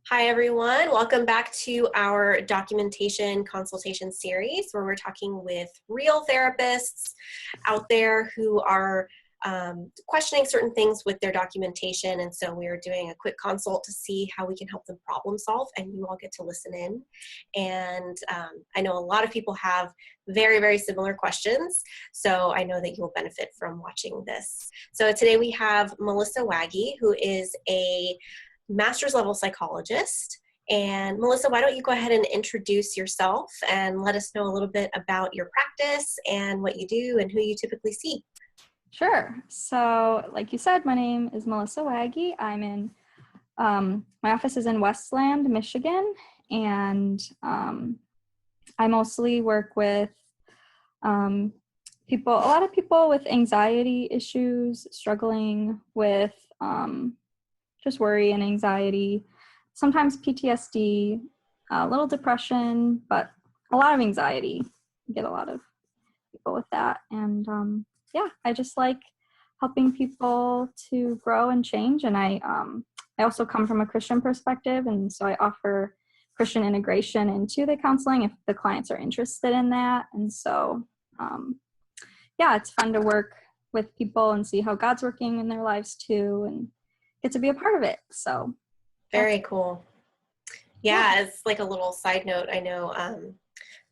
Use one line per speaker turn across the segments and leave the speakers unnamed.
Hi, everyone. Welcome back to our documentation consultation series where we're talking with real therapists out there who are questioning certain things with their documentation. And so we are doing a quick consult to see how we can help them problem solve, and you all get to listen in. And I know a lot of people have very, very similar questions, so I know that you will benefit from watching this. So today we have Melissa Waggy, who is a master's level psychologist. And Melissa, why don't you go ahead and introduce yourself and let us know a little bit about your practice and what you do and who you typically see.
Sure. So like you said, my name is Melissa Waggy. My office is in Westland, Michigan, and I mostly work with a lot of people with anxiety issues, struggling with just worry and anxiety, sometimes PTSD, a little depression, but a lot of anxiety. I get a lot of people with that. And I just like helping people to grow and change. And I also come from a Christian perspective, and so I offer Christian integration into the counseling if the clients are interested in that. And so, it's fun to work with people and see how God's working in their lives too, and get to be a part of it. So
very cool. Yeah, as like a little side note, I know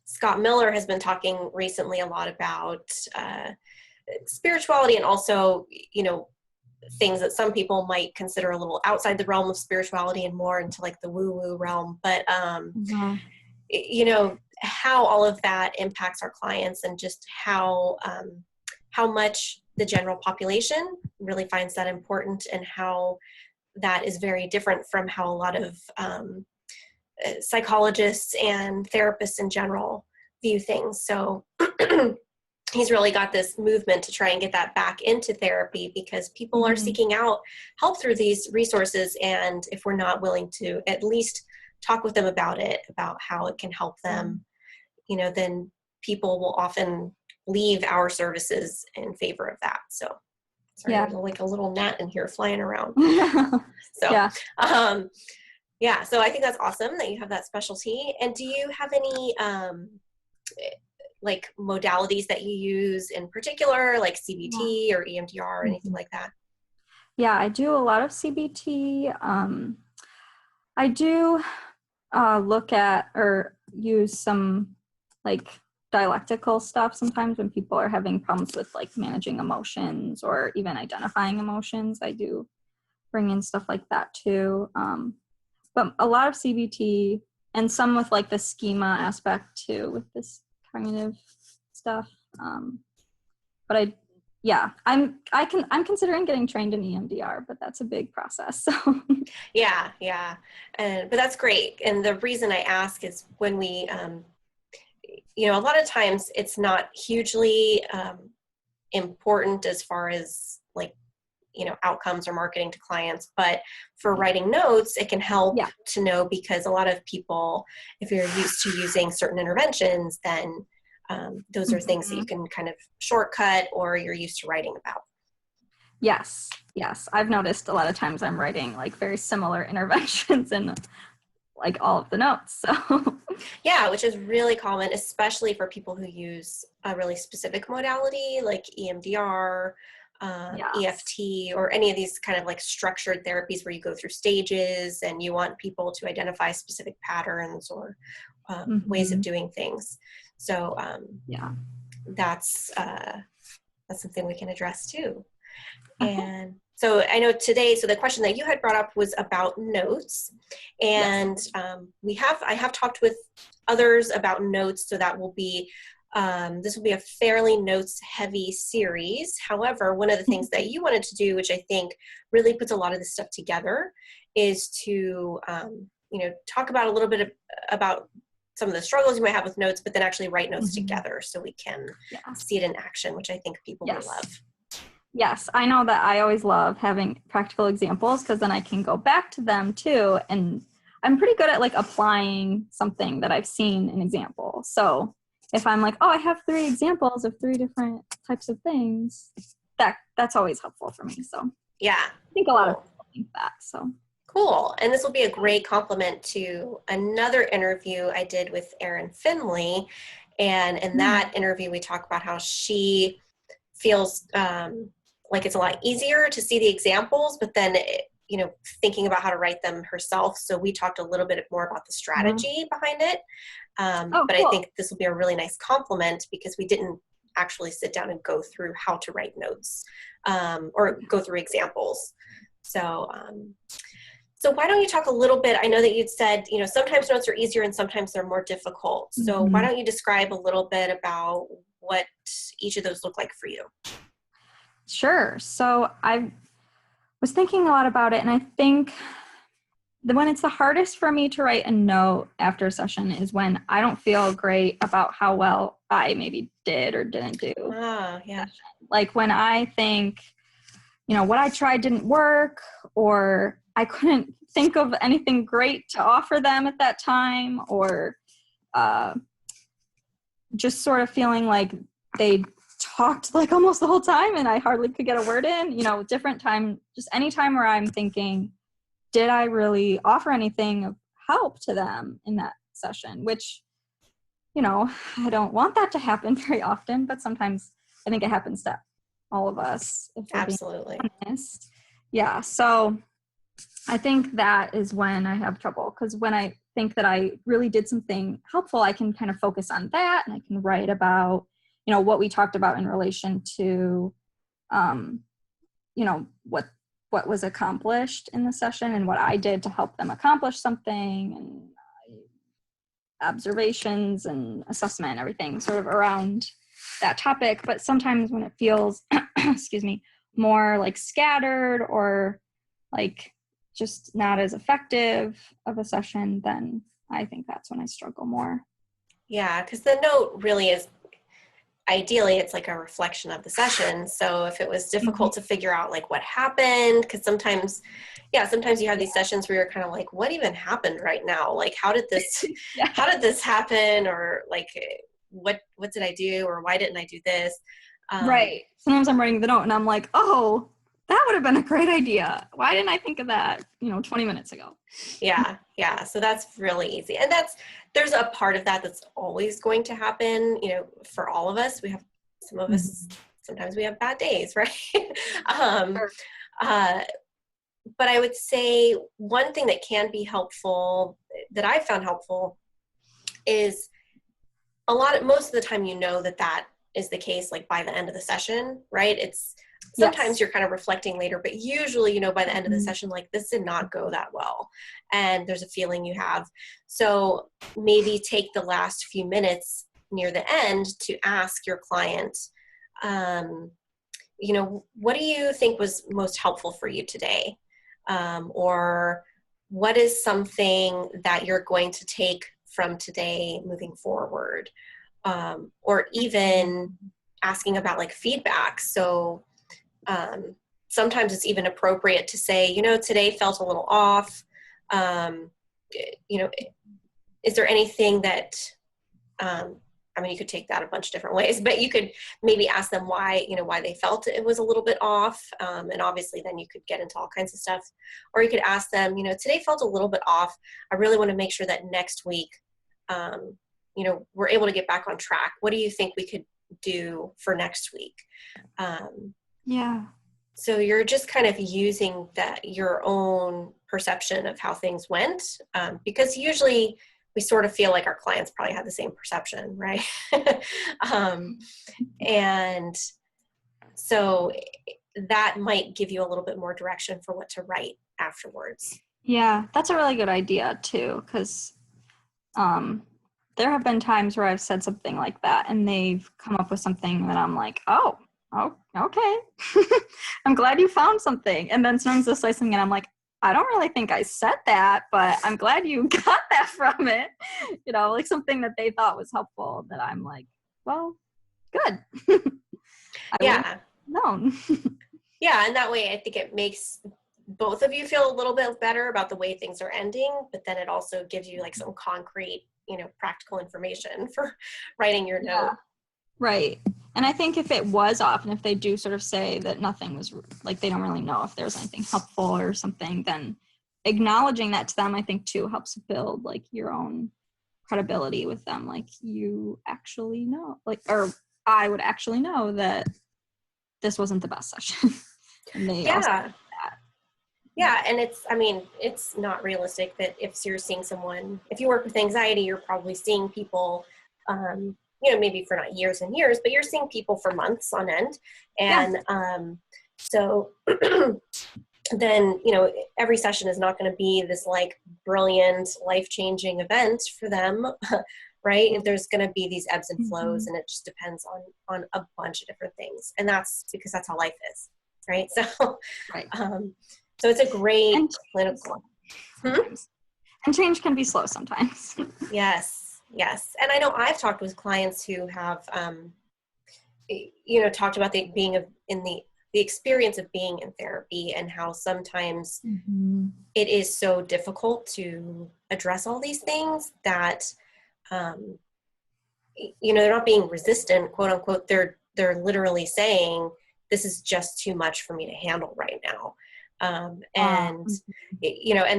Scott Miller has been talking recently a lot about spirituality, and also, things that some people might consider a little outside the realm of spirituality and more into like the woo-woo realm. But, how all of that impacts our clients, and just how much the general population really finds that important, and how that is very different from how a lot of psychologists and therapists in general view things. So he's really got this movement to try and get that back into therapy, because people are seeking out help through these resources. And if we're not willing to at least talk with them about it, about how it can help them, then people will often leave our services in favor of that. So sorry, there's like a little gnat in here flying around. So I think that's awesome that you have that specialty. And do you have any like modalities that you use in particular, like CBT or EMDR or anything like that?
Yeah, I do a lot of CBT. I do look at or use some like dialectical stuff sometimes when people are having problems with like managing emotions or even identifying emotions. I do bring in stuff like that too. But a lot of CBT, and some with like the schema aspect too, with this cognitive stuff. But I'm considering getting trained in EMDR, but that's a big process. So
yeah. But that's great. And the reason I ask is when we, a lot of times it's not hugely important as far as like, outcomes or marketing to clients, but for writing notes, it can help to know, because a lot of people, if you're used to using certain interventions, then those are things that you can kind of shortcut, or you're used to writing about.
Yes. I've noticed a lot of times I'm writing like very similar interventions in like all of the notes. So
yeah, which is really common, especially for people who use a really specific modality like EMDR, EFT, or any of these kind of like structured therapies where you go through stages and you want people to identify specific patterns or ways of doing things. So that's something we can address too. And so I know today, so the question that you had brought up was about notes, and I have talked with others about notes, so that will be this will be a fairly notes heavy series. However, one of the things that you wanted to do, which I think really puts a lot of this stuff together, is to talk about a little bit about some of the struggles you might have with notes, but then actually write notes together so we can see it in action, which I think people will love.
Yes, I know that I always love having practical examples, because then I can go back to them too. And I'm pretty good at like applying something that I've seen an example. So if I'm like, I have 3 examples of 3 different types of things, that's always helpful for me. So
yeah,
I think a lot of people think that. So
Cool. And this will be a great complement to another interview I did with Erin Finley. And in that interview, we talk about how she feels like it's a lot easier to see the examples, but then, thinking about how to write them herself. So we talked a little bit more about the strategy behind it. But cool. I think this will be a really nice complement because we didn't actually sit down and go through how to write notes or go through examples. So why don't you talk a little bit, I know that you'd said, sometimes notes are easier and sometimes they're more difficult. So why don't you describe a little bit about what each of those look like for you?
Sure. So I was thinking a lot about it, and I think when it's the hardest for me to write a note after a session is when I don't feel great about how well I maybe did or didn't do.
Oh, yeah.
Like when I think, what I tried didn't work, or I couldn't think of anything great to offer them at that time, or just sort of feeling like they talked like almost the whole time and I hardly could get a word in, different time, just any time where I'm thinking, did I really offer anything of help to them in that session? Which, I don't want that to happen very often, but sometimes I think it happens to all of us. If we're
Absolutely.
being honest. Yeah. So I think that is when I have trouble, because when I think that I really did something helpful, I can kind of focus on that and I can write about, what we talked about in relation to, what was accomplished in the session and what I did to help them accomplish something, and observations and assessment and everything sort of around that topic. But sometimes when it feels, excuse me, more like scattered or like just not as effective of a session, then I think that's when I struggle more.
Yeah, because the note really is, ideally, it's like a reflection of the session. So if it was difficult to figure out like what happened, because sometimes you have these sessions where you're kind of like, what even happened right now? Like, how did this happen? Or like, what did I do? Or why didn't I do this?
Right. Sometimes I'm writing the note and I'm like, oh, that would have been a great idea. Why didn't I think of that, 20 minutes ago?
Yeah. So that's really easy. And there's a part of that that's always going to happen, for all of us. We have, some of us, sometimes we have bad days, right?
Sure.
But I would say one thing that can be helpful, that I've found helpful, is most of the time, that is the case, like by the end of the session, right? It's sometimes you're kind of reflecting later, but usually, by the end of the session, like this did not go that well. And there's a feeling you have. So maybe take the last few minutes near the end to ask your client, what do you think was most helpful for you today? Or what is something that you're going to take from today moving forward? Or even asking about like feedback. So sometimes it's even appropriate to say, today felt a little off. Is there anything that, you could take that a bunch of different ways, but you could maybe ask them why they felt it was a little bit off. And obviously then you could get into all kinds of stuff, or you could ask them, today felt a little bit off. I really want to make sure that next week, we're able to get back on track. What do you think we could do for next week? So you're just kind of using your own perception of how things went, because usually we sort of feel like our clients probably have the same perception, right? And so that might give you a little bit more direction for what to write afterwards.
Yeah, that's a really good idea too, because there have been times where I've said something like that and they've come up with something that I'm like, oh, okay. I'm glad you found something. And then sometimes they'll say something and I'm like, I don't really think I said that, but I'm glad you got that from it. Like something that they thought was helpful that I'm like, well, good. known.
Yeah, and that way I think it makes both of you feel a little bit better about the way things are ending, but then it also gives you like some concrete, practical information for writing your note.
Right. And I think if it was off, and if they do sort of say that nothing was, like they don't really know if there was anything helpful or something, then acknowledging that to them, I think too helps build like your own credibility with them. Like you actually know, like, or I would actually know that this wasn't the best session. And they also
Yeah. Yeah. And it's not realistic that if you're seeing someone, if you work with anxiety, you're probably seeing people, maybe for not years and years, but you're seeing people for months on end. And so then, every session is not going to be this like brilliant, life-changing event for them, right? There's going to be these ebbs and flows, and it just depends on a bunch of different things. And that's because that's how life is, right? So,
right.
So it's a great clinical.
And change can be slow sometimes.
Yes. And I know I've talked with clients who have, talked about the experience of being in therapy and how sometimes it is so difficult to address all these things that, they're not being resistant, quote unquote. They're literally saying, this is just too much for me to handle right now. And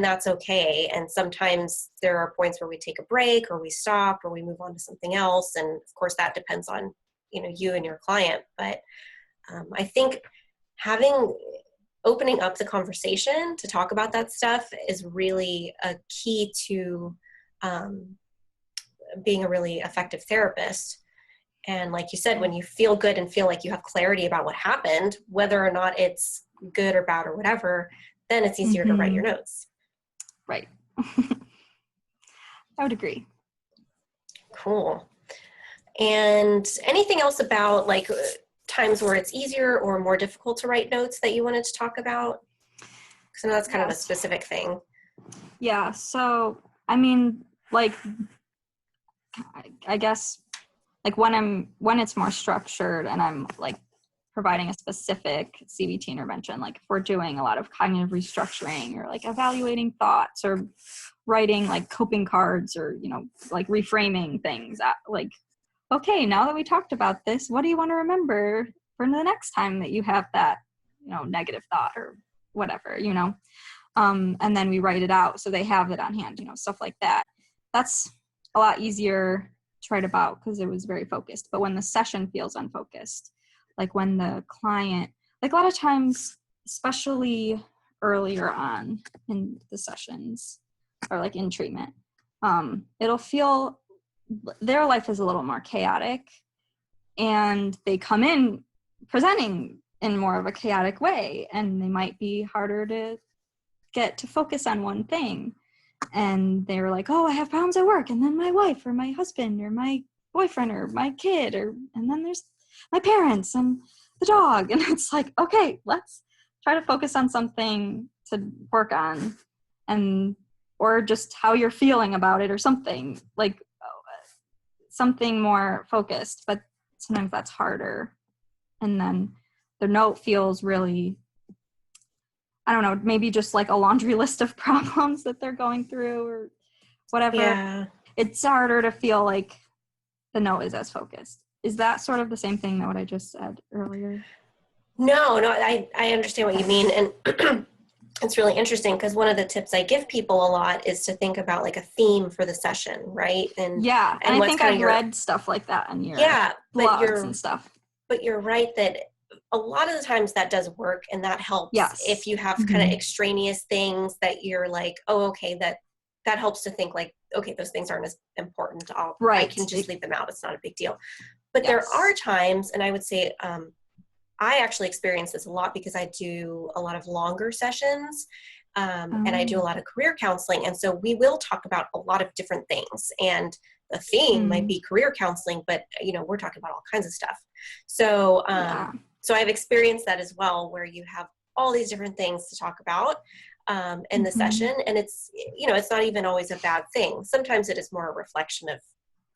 that's okay. And sometimes there are points where we take a break or we stop or we move on to something else. And of course that depends on, you and your client. But, I think opening up the conversation to talk about that stuff is really a key to, being a really effective therapist. And like you said, when you feel good and feel like you have clarity about what happened, whether or not it's good or bad or whatever, then it's easier to write your notes.
Right. I would agree.
Cool. And anything else about like times where it's easier or more difficult to write notes that you wanted to talk about? Because I know that's kind of a specific thing.
Yeah. So, like, I guess like when it's more structured and I'm like providing a specific CBT intervention, like if we're doing a lot of cognitive restructuring or like evaluating thoughts or writing like coping cards or, like reframing things, like, okay, now that we talked about this, what do you want to remember for the next time that you have that, negative thought or whatever, and then we write it out so they have it on hand, stuff like that. That's a lot easier to write about because it was very focused. But when the session feels unfocused, like when the client, like a lot of times, especially earlier on in the sessions or like in treatment, it'll feel their life is a little more chaotic and they come in presenting in more of a chaotic way and they might be harder to get to focus on one thing. And they were like, oh, I have problems at work. And then my wife or my husband or my boyfriend or my kid, and then there's my parents and the dog. And it's like, okay, let's try to focus on something to work on or just how you're feeling about it or something like something more focused, but sometimes that's harder. And then the note feels really, I don't know, maybe just like a laundry list of problems that they're going through or whatever. Yeah. It's harder to feel like the note is as focused. Is that sort of the same thing that what I just said earlier?
No, I understand what you mean. And it's really interesting because one of the tips I give people a lot is to think about like a theme for the session, right? And
I think I've read stuff like that in your blogs and stuff.
But you're right that a lot of the times that does work and that helps. Yes. If you have kind of extraneous things that you're like, oh, okay, that helps to think like, okay, those things aren't as important. I can just leave them out. It's not a big deal. But there are times, and I would say I actually experience this a lot because I do a lot of longer sessions and I do a lot of career counseling. And so we will talk about a lot of different things. And the theme might be career counseling, but, we're talking about all kinds of stuff. So, so I've experienced that as well, where you have all these different things to talk about in the session. And it's, it's not even always a bad thing. Sometimes it is more a reflection of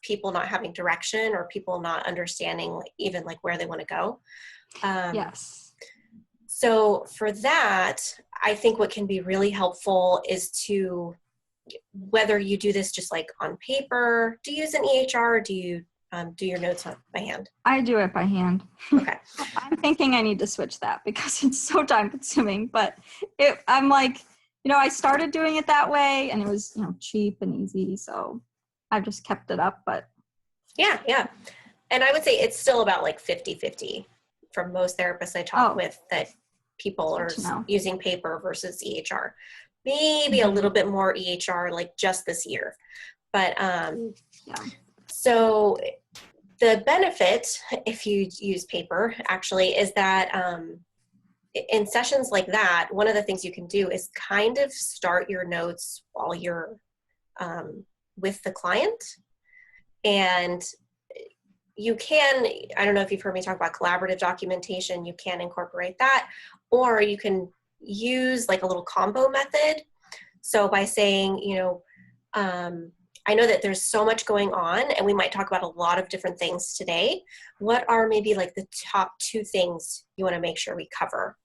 people not having direction or people not understanding even like where they want to go.
Yes.
So for that, I think what can be really helpful is to, whether you do this just like on paper, do you use an EHR or do you do your notes by hand?
I do it by hand.
Okay.
I'm thinking I need to switch that because it's so time consuming, but I'm like, I started doing it that way and it was, cheap and easy. So I've just kept it up, but.
Yeah. And I would say it's still about like 50-50 from most therapists I talk with, that people are using paper versus EHR. Maybe a little bit more EHR like just this year. But so the benefit, if you use paper, actually, is that in sessions like that, one of the things you can do is kind of start your notes while you're with the client. And you can, I don't know if you've heard me talk about collaborative documentation, you can incorporate that, or you can use like a little combo method. So by saying, I know that there's so much going on and we might talk about a lot of different things today. What are maybe like the top 2 things you want to make sure we cover?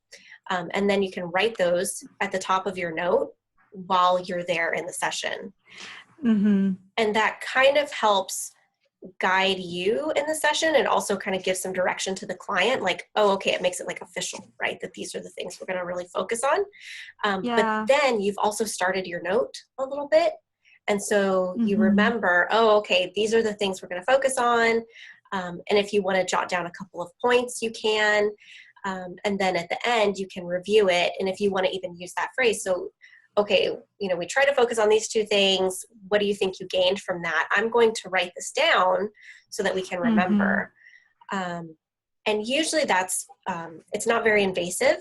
And then you can write those at the top of your note while you're there in the session. Mm-hmm. And that kind of helps guide you in the session and also kind of give some direction to the client, like, oh, okay, it makes it like official, right? That these are the things we're going to really focus on. But then you've also started your note a little bit. And so you remember, oh, okay, these are the things we're going to focus on. And if you want to jot down a couple of points, you can. And then at the end, you can review it. And if you want to even use that phrase, so, okay, we try to focus on these 2 things. What do you think you gained from that? I'm going to write this down so that we can remember. And usually that's, it's not very invasive.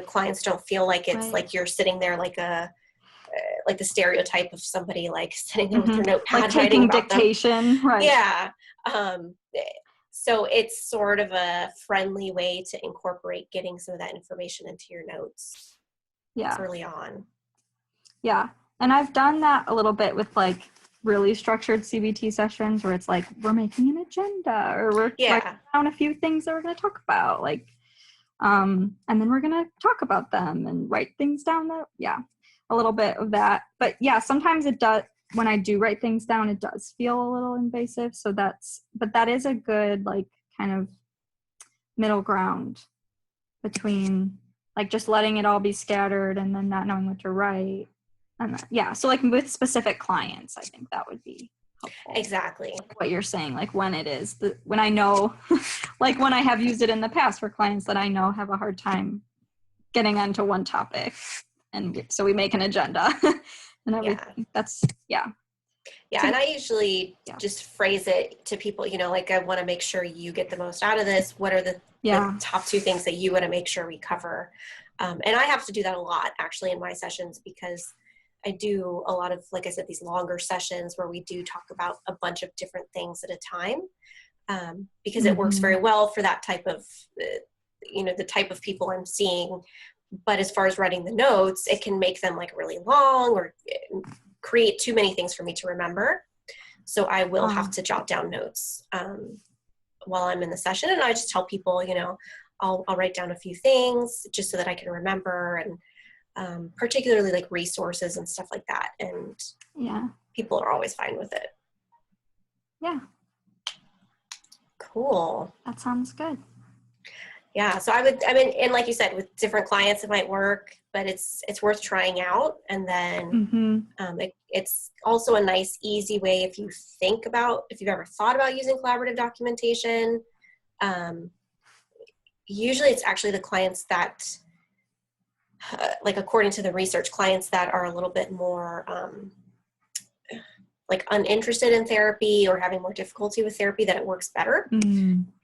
Clients don't feel like it's like you're sitting there like the stereotype of somebody like sitting there with their notepad,
like taking dictation, right?
Yeah. So it's sort of a friendly way to incorporate getting some of that information into your notes early on. Yeah.
And I've done that a little bit with like really structured CBT sessions where it's like, we're making an agenda or we're writing down a few things that we're going to talk about. Like, and then we're going to talk about them and write things down. A little bit of that. But sometimes it does, when I do write things down, it does feel a little invasive. So that is a good, like, kind of middle ground between like just letting it all be scattered and then not knowing what to write. And so like with specific clients, I think that would be helpful.
Exactly.
Like what you're saying, like when it is, when I know, like when I have used it in the past for clients that I know have a hard time getting onto one topic. And so we make an agenda and everything. That's,
and I usually just phrase it to people, like I want to make sure you get the most out of this. What are the top 2 things that you want to make sure we cover? And I have to do that a lot actually in my sessions because I do a lot of, like I said, these longer sessions where we do talk about a bunch of different things at a time because it works very well for that type of, the type of people I'm seeing. But as far as writing the notes, it can make them like really long or create too many things for me to remember. So I will have to jot down notes while I'm in the session. And I just tell people, I'll write down a few things just so that I can remember and particularly like resources and stuff like that. And people are always fine with it.
Yeah.
Cool.
That sounds good.
Yeah, so and like you said, with different clients, it might work, but it's worth trying out. And then it's also a nice, easy way if you've ever thought about using collaborative documentation. Usually it's actually the clients that, like according to the research, clients that are a little bit more like uninterested in therapy or having more difficulty with therapy that it works better.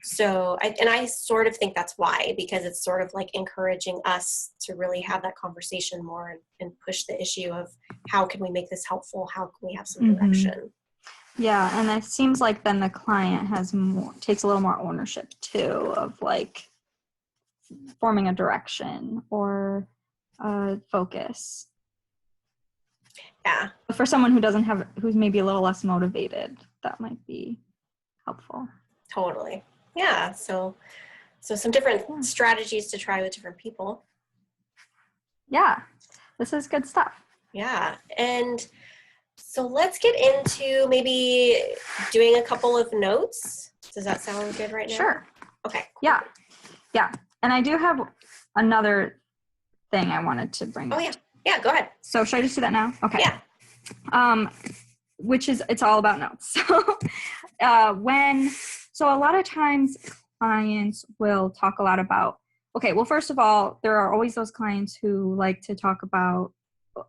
So I sort of think that's why, because it's sort of like encouraging us to really have that conversation more and push the issue of how can we make this helpful? How can we have some direction?
Yeah. And it seems like then the client takes a little more ownership too of like forming a direction or a focus.
Yeah.
For someone who's maybe a little less motivated, that might be helpful.
Totally. Yeah. So some different strategies to try with different people.
Yeah. This is good stuff.
Yeah. And so let's get into maybe doing a couple of notes. Does that sound good right now?
Sure.
Okay. Cool.
Yeah. Yeah. And I do have another thing I wanted to bring up.
Yeah. Yeah, go ahead.
So should I just do that now? Okay.
Yeah.
It's all about notes. So a lot of times clients will talk a lot about, okay, well, first of all, there are always those clients who like to talk about,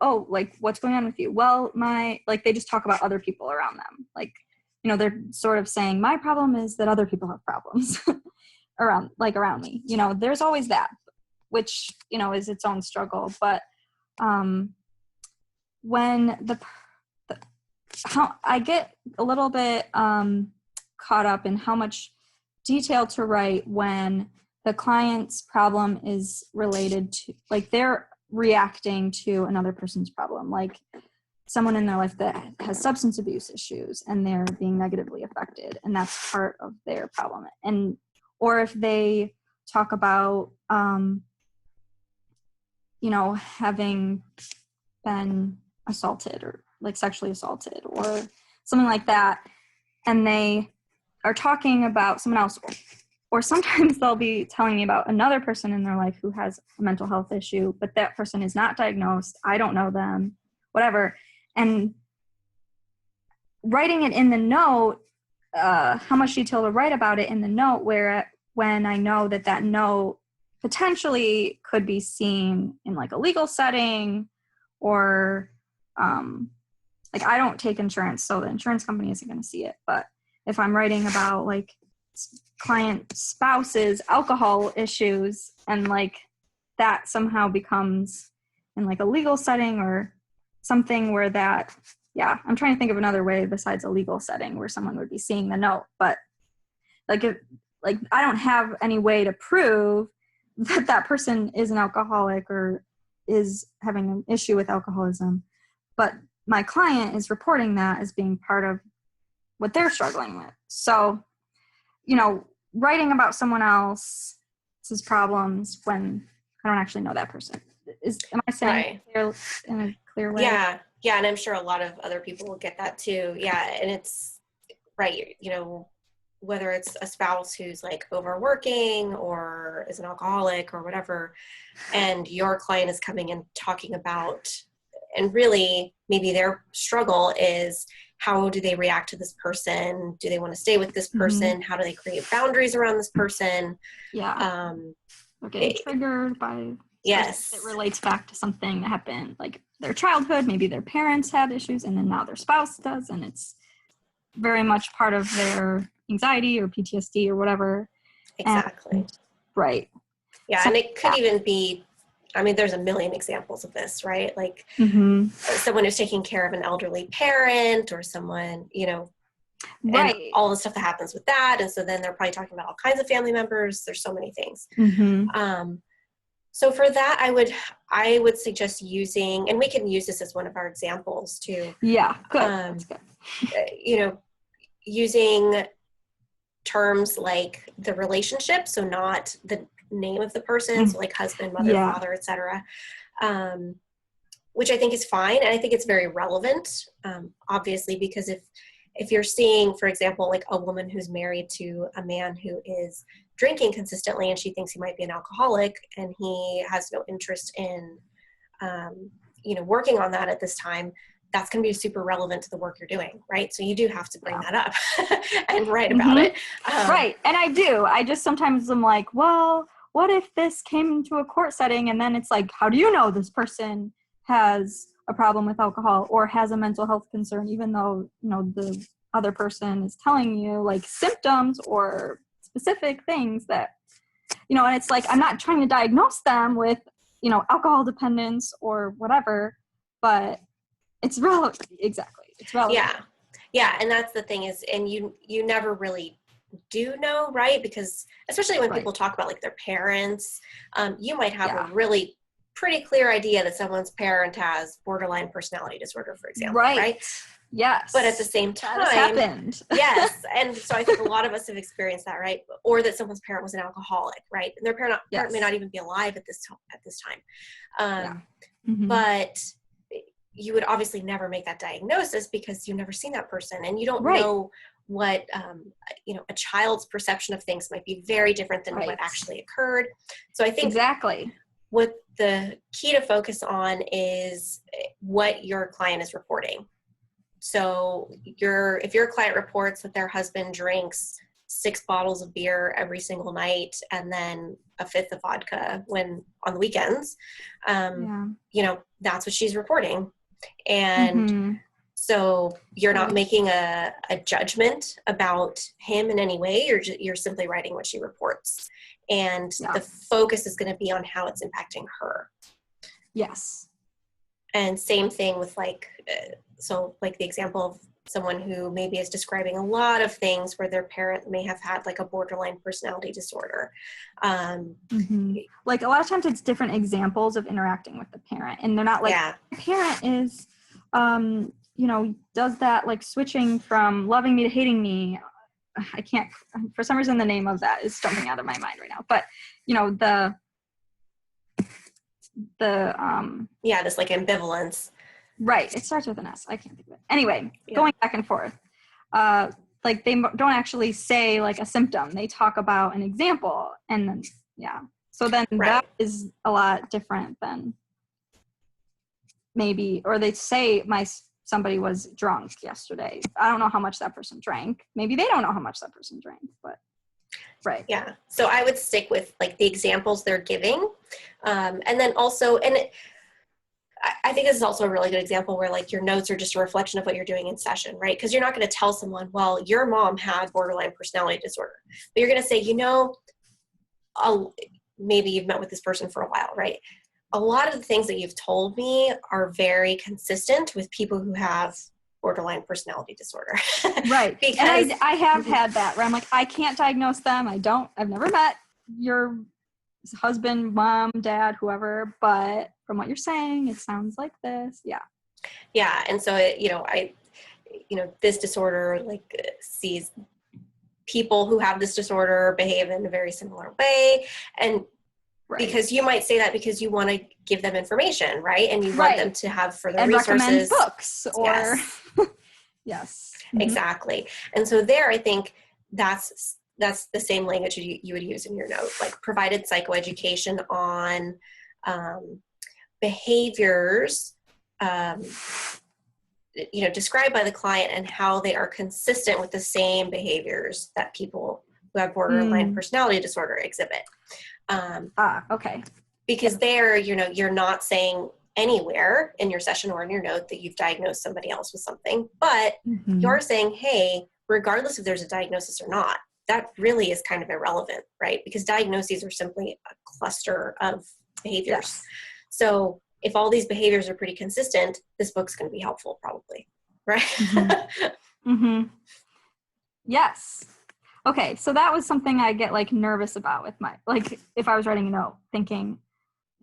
oh, like, what's going on with you? Well, they just talk about other people around them. Like, they're sort of saying, my problem is that other people have problems around me. There's always that, which, is its own struggle. But when how I get a little bit caught up in how much detail to write when the client's problem is related to, like, they're reacting to another person's problem, like someone in their life that has substance abuse issues and they're being negatively affected, and that's part of their problem. Or if they talk about having been assaulted or like sexually assaulted or something like that, and they are talking about someone else, or sometimes they'll be telling me about another person in their life who has a mental health issue, but that person is not diagnosed, I don't know them, whatever, and writing it in the note, how much detail to write about it in the note, when I know that note potentially could be seen in like a legal setting, or like, I don't take insurance, so the insurance company isn't going to see it. But if I'm writing about like client spouse's alcohol issues, and like that somehow becomes in like a legal setting or something where that, yeah, I'm trying to think of another way besides a legal setting where someone would be seeing the note. But like, I don't have any way to prove that person is an alcoholic or is having an issue with alcoholism, but my client is reporting that as being part of what they're struggling with. So, writing about someone else's problems when I don't actually know that person am I saying right in a clear way?
Yeah. And I'm sure a lot of other people will get that too. Yeah. And it's right. Whether it's a spouse who's like overworking or is an alcoholic or whatever, and your client is coming and talking about, and really maybe their struggle is, how do they react to this person? Do they want to stay with this person? Mm-hmm. How do they create boundaries around this person?
Yeah. They're getting triggered by,
yes,
it relates back to something that happened, like their childhood, maybe their parents had issues and then now their spouse does, and it's very much part of their anxiety or PTSD or whatever.
Exactly.
Right.
Yeah. So, and it could even be, there's a million examples of this, right? Like someone who's taking care of an elderly parent, or someone,
right,
and all the stuff that happens with that. And so then they're probably talking about all kinds of family members. There's so many things. So for that, I would suggest using, and we can use this as one of our examples too.
Yeah, good. That's good.
Using terms like the relationship, so not the name of the person, so like husband, mother, father, etc., which I think is fine, and I think it's very relevant, obviously, because if you're seeing, for example, like a woman who's married to a man who is drinking consistently and she thinks he might be an alcoholic, and he has no interest in working on that at this time, that's going to be super relevant to the work you're doing, right? So you do have to bring that up and write about it.
Right. And I just sometimes am like, well, what if this came into a court setting and then it's like, how do you know this person has a problem with alcohol or has a mental health concern, even though, the other person is telling you like symptoms or specific things that, and it's like, I'm not trying to diagnose them with, alcohol dependence or whatever, but it's relevant. Exactly. It's relevant.
Yeah. And that's the thing is, and you never really do know, right? Because especially when people talk about like their parents, you might have a really pretty clear idea that someone's parent has borderline personality disorder, for example, right?
Yes.
But at the same time,
that has happened.
Yes. And so I think a lot of us have experienced that, right? Or that someone's parent was an alcoholic, right? And their parent may not even be alive at this time. But you would obviously never make that diagnosis because you've never seen that person, and you don't know what, a child's perception of things might be very different than what actually occurred. So I think what the key to focus on is what your client is reporting. So if your client reports that their husband drinks 6 bottles of beer every single night and then a 5th of vodka when on the weekends, that's what she's reporting. And so you're not making a judgment about him in any way. You're simply writing what she reports. And the focus is going to be on how it's impacting her.
Yes.
And same thing with so the example of someone who maybe is describing a lot of things where their parent may have had like a borderline personality disorder.
Like a lot of times it's different examples of interacting with the parent, and they're not like, the parent is, does that like switching from loving me to hating me. I can't, for some reason, the name of that is jumping out of my mind right now, but
this like ambivalence.
Right. It starts with an S. I can't think of it. Anyway, going back and forth. They don't actually say like a symptom. They talk about an example, and then, so then that is a lot different than maybe, or they say somebody was drunk yesterday. I don't know how much that person drank. Maybe they don't know how much that person drank, but Yeah.
So I would stick with like the examples they're giving. And then also, I think this is also a really good example where like your notes are just a reflection of what you're doing in session, right? Because you're not going to tell someone, well, your mom had borderline personality disorder, but you're going to say, maybe you've met with this person for a while, right? A lot of the things that you've told me are very consistent with people who have borderline personality disorder.
Right. Because and I have had that where I'm like, I can't diagnose them. I've never met your husband, mom, dad, whoever, but from what you're saying, it sounds like this. Yeah.
Yeah. And so, this disorder sees people who have this disorder behave in a very similar way. And because you might say that because you want to give them information, right? And you want them to have further resources.
Recommend books or yes.
Exactly. And so there, I think that's the same language you would use in your note, like provided psychoeducation on behaviors, described by the client and how they are consistent with the same behaviors that people who have borderline personality disorder exhibit.
Okay.
Because there, you're not saying anywhere in your session or in your note that you've diagnosed somebody else with something, but you're saying, hey, regardless if there's a diagnosis or not, that really is kind of irrelevant, right? Because diagnoses are simply a cluster of behaviors. Yes. So if all these behaviors are pretty consistent, this book's going to be helpful probably, right?
Yes. Okay, so that was something I get nervous about with if I was writing a note, thinking,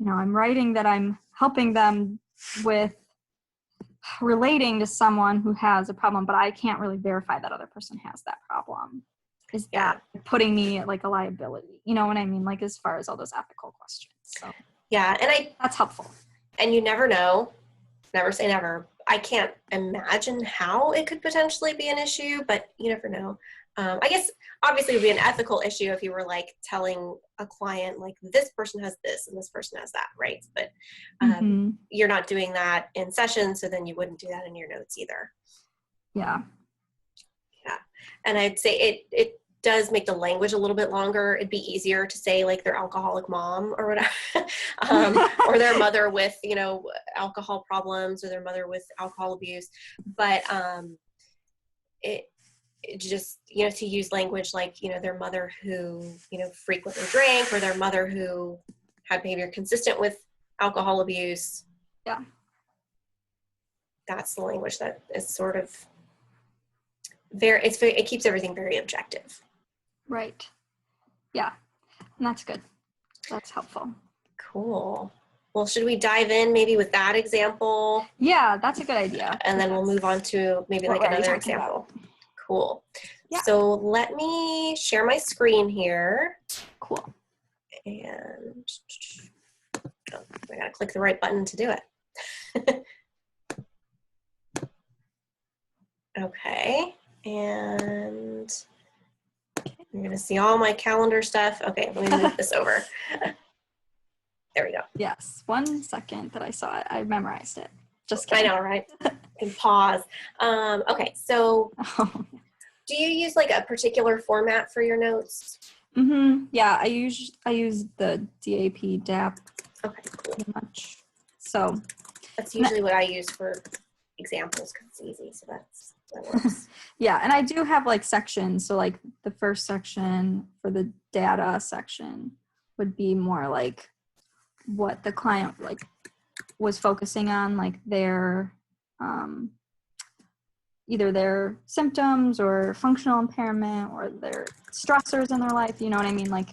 I'm writing that I'm helping them with relating to someone who has a problem, but I can't really verify that other person has that problem. Is that putting me at a liability? You know what I mean? As far as all those ethical questions. So
and
that's helpful.
And you never know, never say never. I can't imagine how it could potentially be an issue, but you never know. I guess obviously it would be an ethical issue if you were telling a client this person has this and this person has that, right? But you're not doing that in session, so then you wouldn't do that in your notes either.
Yeah.
And I'd say it does make the language a little bit longer. It'd be easier to say their alcoholic mom or whatever, or their mother with, alcohol problems, or their mother with alcohol abuse. But it just, to use language their mother who, frequently drank, or their mother who had behavior consistent with alcohol abuse.
Yeah.
That's the language that is sort of it keeps everything very objective.
Right. Yeah. And that's good. That's helpful.
Cool. Well, should we dive in maybe with that example?
Yeah, that's a good idea.
And then we'll move on to maybe another example.
About?
Cool.
Yeah.
So let me share my screen here.
Cool.
And I gotta click the right button to do it. Okay. And I'm going to see all my calendar stuff. Okay, let me move this over. There we go.
Yes. 1 second that I saw it. I memorized it. Just kidding.
I know, right? I can pause. Okay, so do you use like a particular format for your notes?
Yeah, I use the DAP.
Okay, cool.
Pretty much. So
that's usually what I use for examples because it's easy. So that works.
Yeah, and I do have like sections. So like the first section for the data section would be more like what the client like was focusing on, like their either their symptoms or functional impairment or their stressors in their life, you know what I mean? Like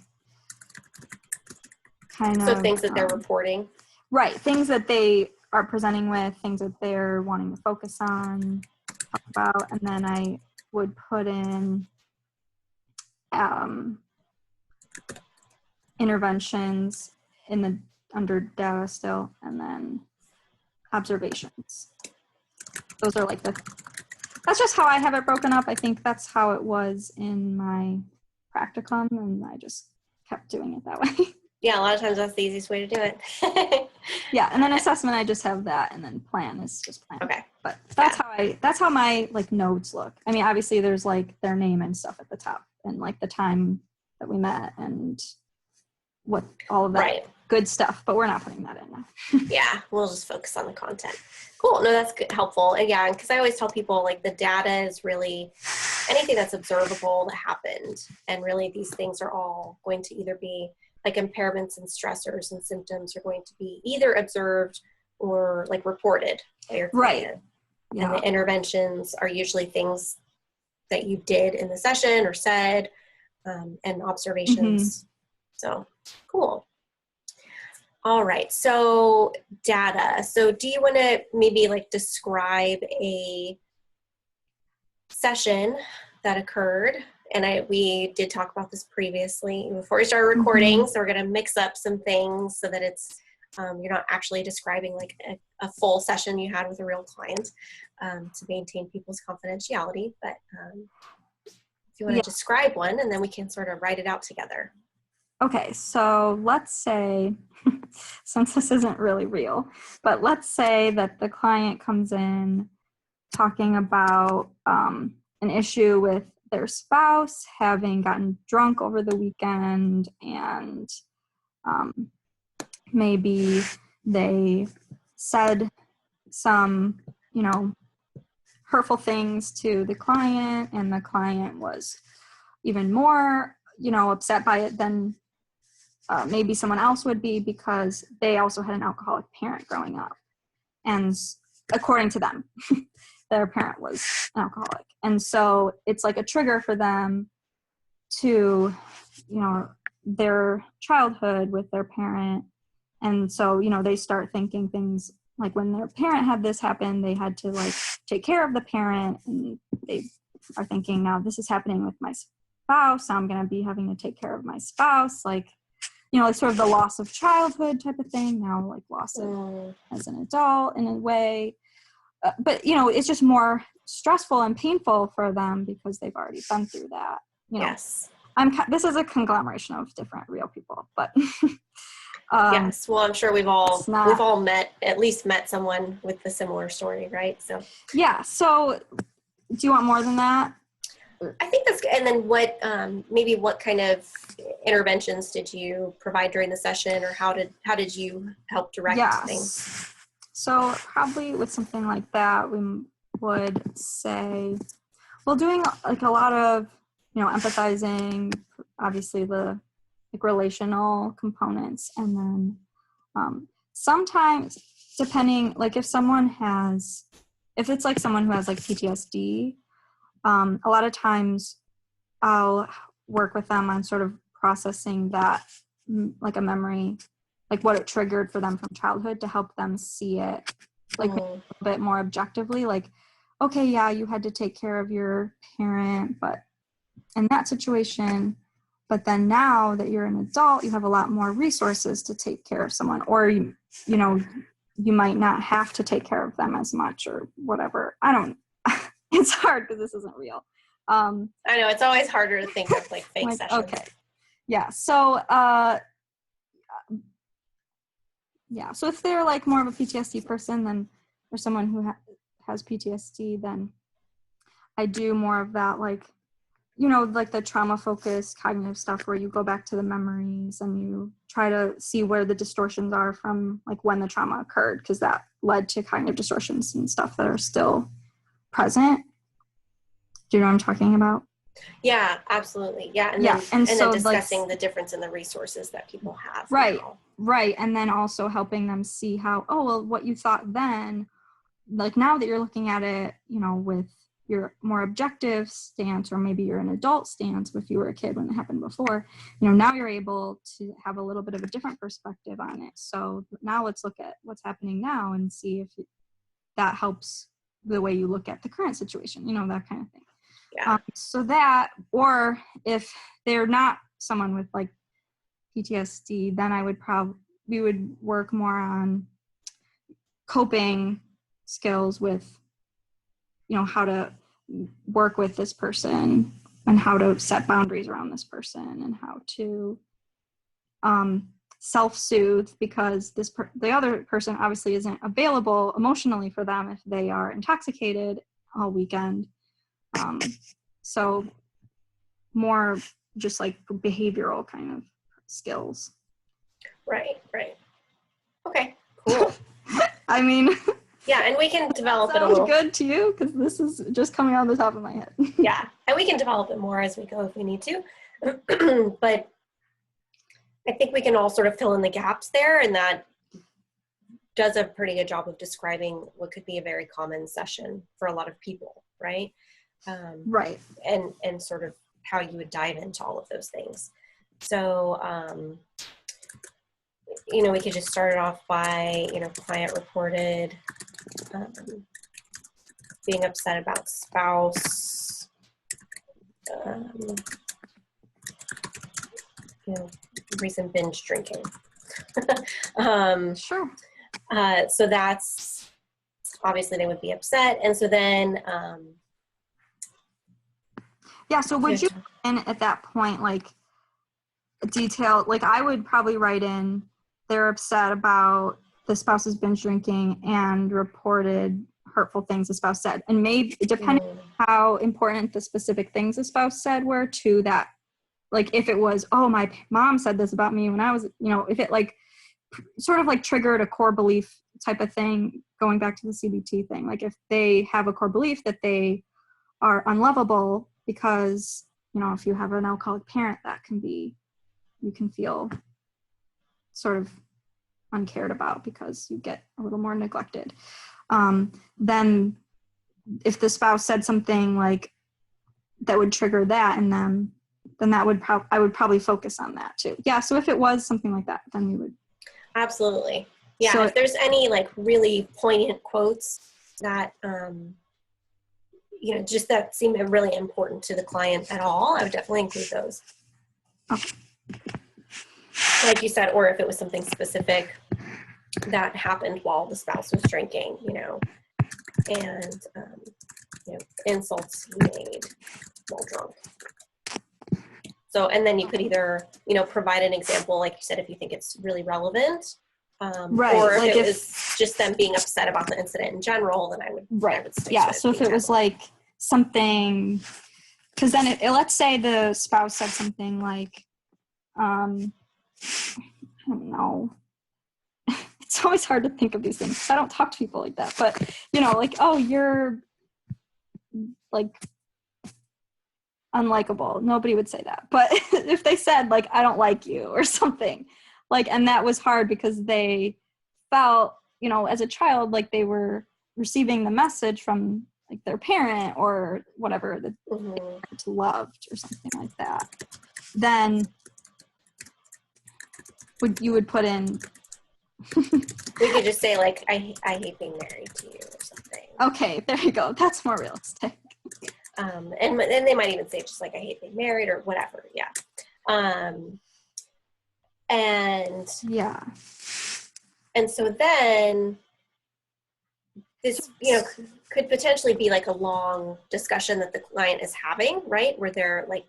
kind
so
of
things that they're reporting.
Right, things that they are presenting with, things that they're wanting to focus on, talk about, and then I would put in interventions under data still, and then observations. Those are like that's just how I have it broken up. I think that's how it was in my practicum, and I just kept doing it that way.
Yeah, a lot of times that's the easiest way to do it.
Yeah, and then assessment, I just have that, and then plan is just plan.
Okay.
But that's how my like notes look. I mean, obviously there's like their name and stuff at the top, and like the time that we met and what all of that good stuff, but we're not putting that in now.
Yeah, we'll just focus on the content. Cool. No, that's good, helpful. And yeah, because I always tell people like the data is really anything that's observable that happened, and really these things are all going to either be like impairments and stressors and symptoms are going to be either observed or like reported by your client.
Right. Yeah.
And the interventions are usually things that you did in the session or said, and observations. So cool. All right. So data. So do you want to maybe like describe a session that occurred? And we did talk about this previously before we started recording. So we're going to mix up some things so that it's, you're not actually describing like a full session you had with a real client, to maintain people's confidentiality. But if you want to describe one, and then we can sort of write it out together.
Okay, so let's say, since this isn't really real, but let's say that the client comes in talking about an issue with their spouse having gotten drunk over the weekend, and maybe they said some, hurtful things to the client, and the client was even more, upset by it than maybe someone else would be, because they also had an alcoholic parent growing up. And according to them, their parent was an alcoholic. And so it's like a trigger for them to, their childhood with their parent. And so, they start thinking things like when their parent had this happen, they had to like take care of the parent. And they are thinking, now this is happening with my spouse. I'm going to be having to take care of my spouse. Like, like sort of the loss of childhood type of thing, now like loss of as an adult in a way. But, it's just more stressful and painful for them because they've already been through that.
Yes.
This is a conglomeration of different real people, but.
Yes. Well, I'm sure we've all at least met someone with a similar story, right? So. Yeah.
So do you want more than that?
I think that's good. And then what kind of interventions did you provide during the session, or how did you help direct things?
So probably with something like that, we would say, well, doing like a lot of, empathizing, obviously the like relational components. And then sometimes depending, like if it's like someone who has like PTSD, a lot of times I'll work with them on sort of processing that, like a memory, like what it triggered for them from childhood, to help them see it like a bit more objectively. Like, okay, yeah, you had to take care of your parent, but in that situation, but then now that you're an adult, you have a lot more resources to take care of someone, or, you might not have to take care of them as much or whatever. It's hard because this isn't real.
I know it's always harder to think of like fake sessions.
Okay. Yeah. So, Yeah. So if they're like more of a PTSD person, then, or someone who has PTSD, then I do more of that, like, you know, like the trauma focused cognitive stuff where you go back to the memories and you try to see where the distortions are from like when the trauma occurred, because that led to cognitive distortions and stuff that are still present. Do you know what I'm talking about?
Yeah, absolutely. Yeah. And
yeah.
then
So
discussing
like,
the difference in the resources that people have.
Right.
Now.
Right. And then also helping them see how, oh, well, what you thought then, like now that you're looking at it, you know, with your more objective stance, or maybe you're an adult stance if you were a kid when it happened before, you know, now you're able to have a little bit of a different perspective on it. So now let's look at what's happening now and see if that helps the way you look at the current situation, you know, that kind of thing.
Yeah.
So that, or if they're not someone with like PTSD, then we would work more on coping skills with, you know, how to work with this person and how to set boundaries around this person and how to self-soothe, because the other person obviously isn't available emotionally for them if they are intoxicated all weekend. So more just like behavioral kind of skills.
Right. Okay, cool.
I mean,
yeah, and we can develop it a little.
Sounds good to you? Because this is just coming on the top of my head.
Yeah, and we can develop it more as we go if we need to. But I think we can all sort of fill in the gaps there, and that does a pretty good job of describing what could be a very common session for a lot of people, right?
Right.
And sort of how you would dive into all of those things. So, you know, we could just start it off by, you know, client reported being upset about spouse, you know, recent binge drinking.
Sure.
So that's, obviously they would be upset. And so then,
yeah, so would you in at that point, like, detail, like I would probably write in, they're upset about the spouse's binge drinking and reported hurtful things the spouse said. And maybe depending on how important the specific things the spouse said were to that, like if it was, oh, my mom said this about me when I was, you know, if it like sort of like triggered a core belief type of thing, going back to the CBT thing, like if they have a core belief that they are unlovable because, you know, if you have an alcoholic parent, that can be, you can feel sort of uncared about because you get a little more neglected. Then if the spouse said something like that would trigger that in them, then that would I would probably focus on that too. Yeah. So if it was something like that, then we would.
Absolutely. Yeah.
So
if there's any like really poignant quotes that, you know, just that seem really important to the client at all, I would definitely include those.
Okay.
Like you said, or if it was something specific that happened while the spouse was drinking, you know, and, you know, insults he made while drunk. So, and then you could either, you know, provide an example, like you said, if you think it's really relevant,
right.
Or if
like
it was just them being upset about the incident in general, then I would,
right.
I would stick
yeah.
to it
So if it was like something, because then let's say the spouse said something like, I don't know. It's always hard to think of these things. I don't talk to people like that, but you know, like, oh, you're like unlikable. Nobody would say that. But if they said like, I don't like you or something, like, and that was hard because they felt, you know, as a child, like they were receiving the message from like their parent or whatever that they loved or something like that. Then you would put in.
We could just say like, I hate being married to you or something.
Okay, there you go. That's more realistic.
And they might even say just like, I hate being married or whatever. Yeah. And
yeah.
And so then this, you know, could potentially be like a long discussion that the client is having, right? Where they're like,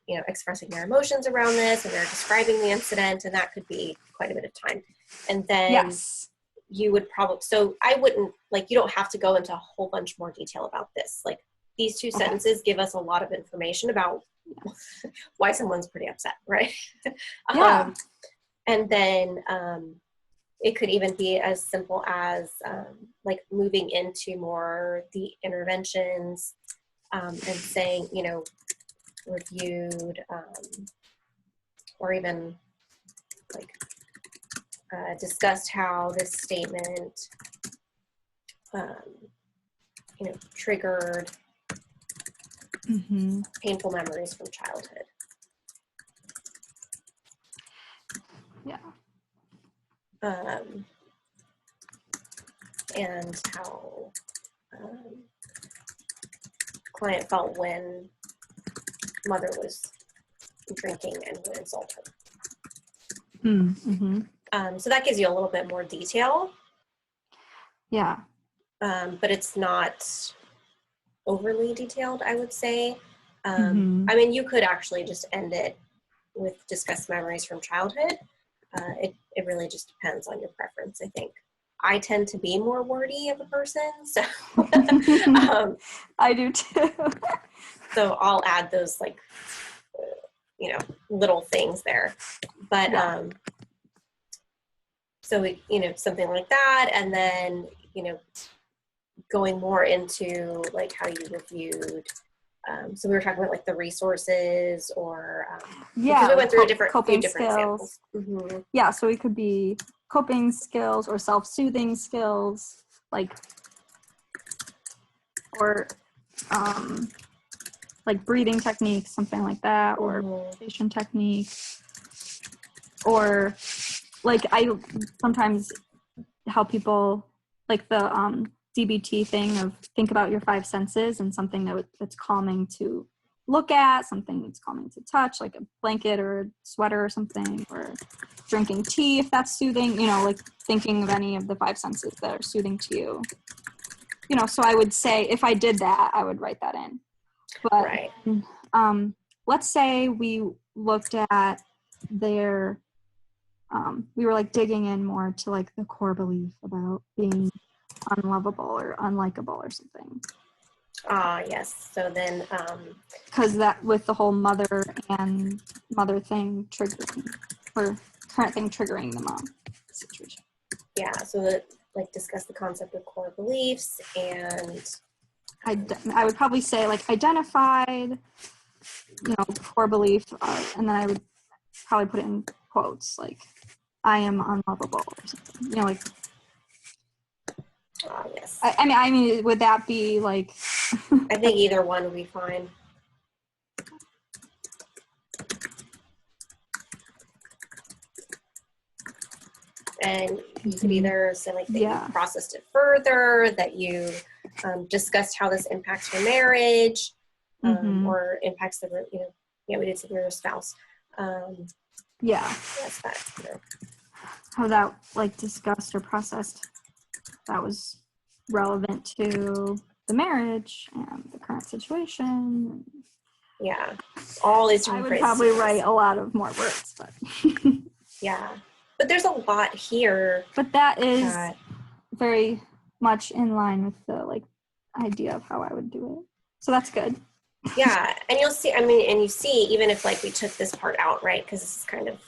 you know, expressing their emotions around this and they're describing the incident, and that could be quite a bit of time. And then
Yes.
you would probably, so I wouldn't, like, you don't have to go into a whole bunch more detail about this. Like, these two sentences give us a lot of information about why someone's pretty upset, right?
Yeah.
And then it could even be as simple as like moving into more the interventions and saying, you know, reviewed or even like discussed how this statement, you know, triggered painful memories from childhood.
Yeah.
And how client felt when mother was drinking and would insult her. So that gives you a little bit more detail.
Yeah.
But it's not overly detailed, I would say. I mean, you could actually just end it with discuss memories from childhood. It really just depends on your preference, I think. I tend to be more wordy of a person, so
I do too.
so I'll add those like you know, little things there. But so you know, something like that, and then you know, going more into like how you reviewed. So we were talking about like the resources, or because we went through a few different
skills.
Examples.
Yeah, so it could be coping skills or self-soothing skills, like, or like breathing techniques, something like that, or meditation techniques, or like I sometimes help people like the DBT thing of think about your five senses and something that's calming to look at, something that's calming to touch, like a blanket or a sweater or something, or drinking tea if that's soothing, you know, like thinking of any of the five senses that are soothing to you. You know, so I would say if I did that, I would write that in. But let's say we looked at their, we were like digging in more to like the core belief about being unlovable or unlikable or something.
Yes. So then
because that with the whole mother thing triggering, or current thing triggering the mom situation.
Yeah, so that like discuss the concept of core beliefs, and
I would probably say like identified, you know, core belief, and then I would probably put it in quotes like I am unlovable or something, you know, like
yes.
I mean would that be like
I think either one would be fine. And you could either say like that you processed it further, that you discussed how this impacts your marriage, or impacts the, you know, we did say your spouse. Yes, that, you know.
How that like discussed or processed that was relevant to the marriage and the current situation.
Yeah, all these different
I would
phrases.
probably write a lot of more words, but
yeah, but there's a lot here.
But that is very much in line with the like idea of how I would do it. So that's good.
Yeah, and you'll see. I mean, and you see, even if like we took this part out, right? Because this is kind of